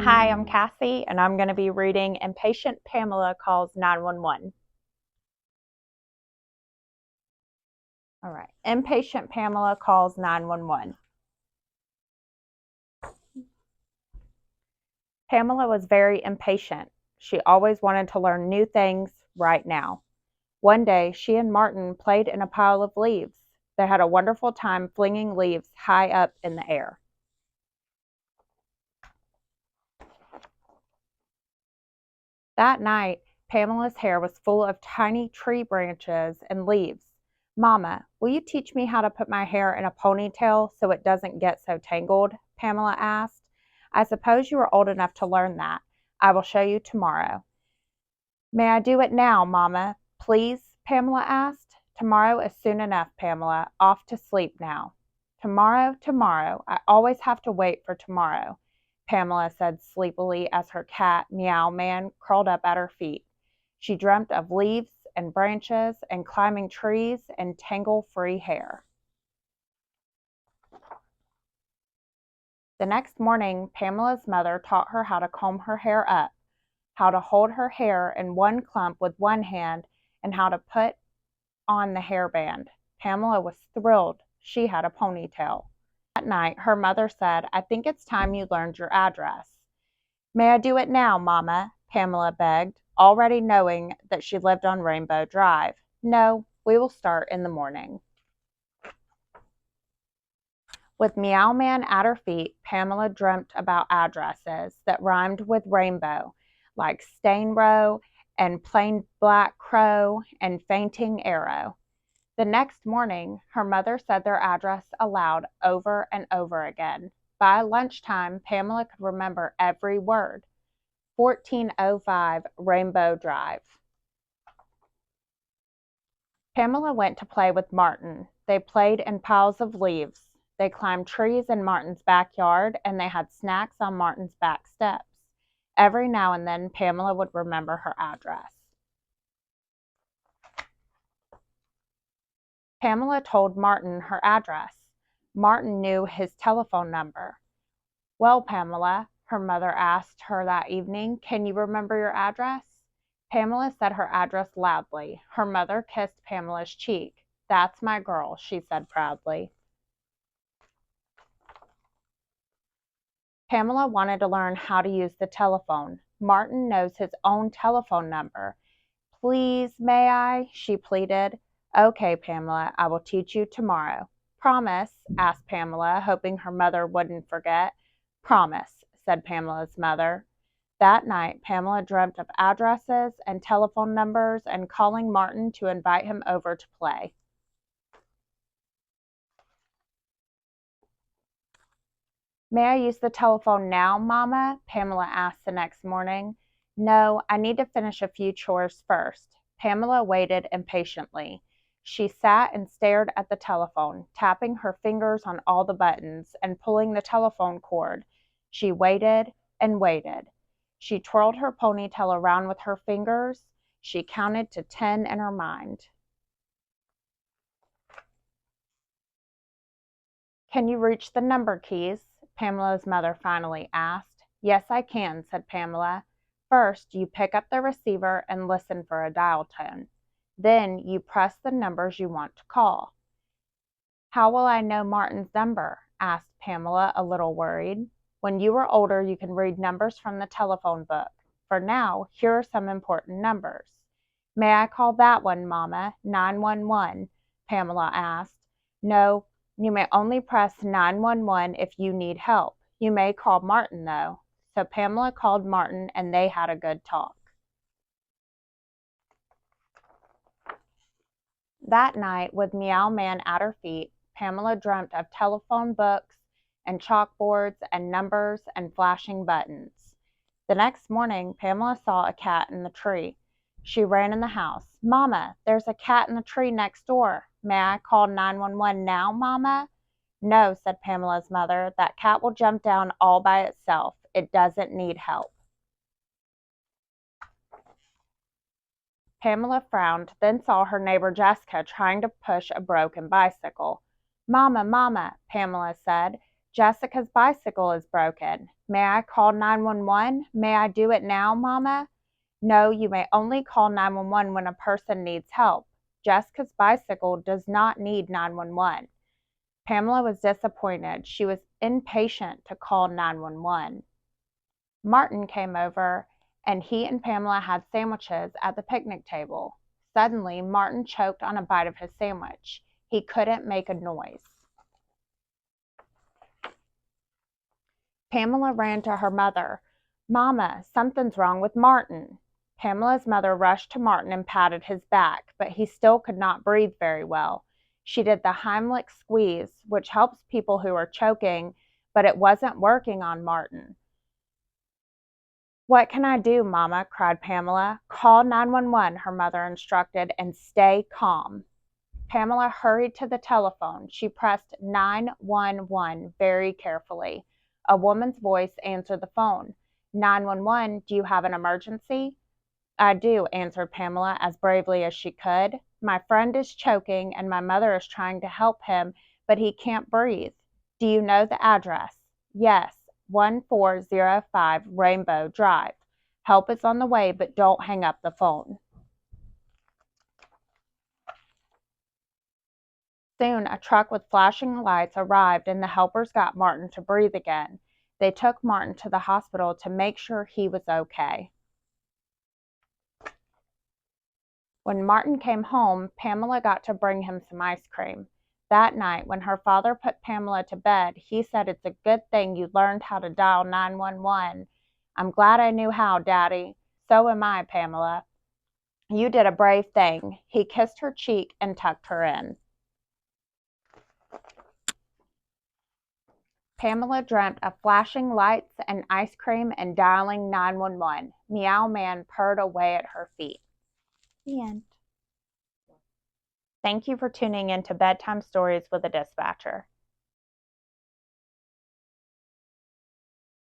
Hi, I'm Cassie, and I'm going to be reading Impatient Pamela Calls 911. All right, Impatient Pamela Calls 911. Pamela was very impatient. She always wanted to learn new things right now. One day, she and Martin played in a pile of leaves. They had a wonderful time flinging leaves high up in the air. That night, Pamela's hair was full of tiny tree branches and leaves. Mama, will you teach me how to put my hair in a ponytail so it doesn't get so tangled? Pamela asked. I suppose you are old enough to learn that. I will show you tomorrow. May I do it now, Mama? Please? Pamela asked. Tomorrow is soon enough, Pamela. Off to sleep now. Tomorrow, tomorrow. I always have to wait for tomorrow, Pamela said sleepily as her cat, Meow Man, curled up at her feet. She dreamt of leaves and branches and climbing trees and tangle-free hair. The next morning, Pamela's mother taught her how to comb her hair up, how to hold her hair in one clump with one hand, and how to put on the hairband. Pamela was thrilled she had a ponytail. That night, her mother said, I think it's time you learned your address. May I do it now, Mama? Pamela begged, already knowing that she lived on Rainbow Drive. No, we will start in the morning. With Meow Man at her feet, Pamela dreamt about addresses that rhymed with rainbow, like Stain Row and Plain Black Crow and Fainting Arrow. The next morning, her mother said their address aloud over and over again. By lunchtime, Pamela could remember every word. 1405 Rainbow Drive. Pamela went to play with Martin. They played in piles of leaves. They climbed trees in Martin's backyard, and they had snacks on Martin's back steps. Every now and then, Pamela would remember her address. Pamela told Martin her address. Martin knew his telephone number. Well, Pamela, her mother asked her that evening, can you remember your address? Pamela said her address loudly. Her mother kissed Pamela's cheek. That's my girl, she said proudly. Pamela wanted to learn how to use the telephone. Martin knows his own telephone number. Please, may I? She pleaded. Okay, Pamela, I will teach you tomorrow. Promise? Asked Pamela, hoping her mother wouldn't forget. Promise, said Pamela's mother. That night, Pamela dreamt of addresses and telephone numbers and calling Martin to invite him over to play. May I use the telephone now, Mama? Pamela asked the next morning. No, I need to finish a few chores first. Pamela waited impatiently. She sat and stared at the telephone, tapping her fingers on all the buttons and pulling the telephone cord. She waited and waited. She twirled her ponytail around with her fingers. She counted to 10 in her mind. Can you reach the number keys? Pamela's mother finally asked. Yes, I can, said Pamela. First, you pick up the receiver and listen for a dial tone. Then you press the numbers you want to call. How will I know Martin's number? Asked Pamela, a little worried. When you are older, you can read numbers from the telephone book. For now, here are some important numbers. May I call that one, Mama? 911, Pamela asked. No, you may only press 911 if you need help. You may call Martin, though. So Pamela called Martin, and they had a good talk. That night, with Meow Man at her feet, Pamela dreamt of telephone books and chalkboards and numbers and flashing buttons. The next morning, Pamela saw a cat in the tree. She ran in the house. Mama, there's a cat in the tree next door. May I call 911 now, Mama? No, said Pamela's mother. That cat will jump down all by itself. It doesn't need help. Pamela frowned, then saw her neighbor Jessica trying to push a broken bicycle. Mama, Mama, Pamela said. Jessica's bicycle is broken. May I call 911? May I do it now, Mama? No, you may only call 911 when a person needs help. Jessica's bicycle does not need 911. Pamela was disappointed. She was impatient to call 911. Martin came over, and he and Pamela had sandwiches at the picnic table. Suddenly, Martin choked on a bite of his sandwich. He couldn't make a noise. Pamela ran to her mother. Mama, something's wrong with Martin. Pamela's mother rushed to Martin and patted his back, but he still could not breathe very well. She did the Heimlich squeeze, which helps people who are choking, but it wasn't working on Martin. What can I do, Mama? Cried Pamela. Call 911, her mother instructed, and stay calm. Pamela hurried to the telephone. She pressed 911 very carefully. A woman's voice answered the phone. 911, do you have an emergency? I do, answered Pamela as bravely as she could. My friend is choking and my mother is trying to help him, but he can't breathe. Do you know the address? Yes, 1405 Rainbow Drive. Help is on the way, but don't hang up the phone. Soon a truck with flashing lights arrived and the helpers got Martin to breathe again. They took Martin to the hospital to make sure he was okay. When Martin came home, Pamela got to bring him some ice cream. That night, when her father put Pamela to bed, he said, It's a good thing you learned how to dial 911. I'm glad I knew how, Daddy. So am I, Pamela. You did a brave thing. He kissed her cheek and tucked her in. Pamela dreamt of flashing lights and ice cream and dialing 911. Meow Man purred away at her feet. The end. Thank you for tuning in to Bedtime Stories with a Dispatcher.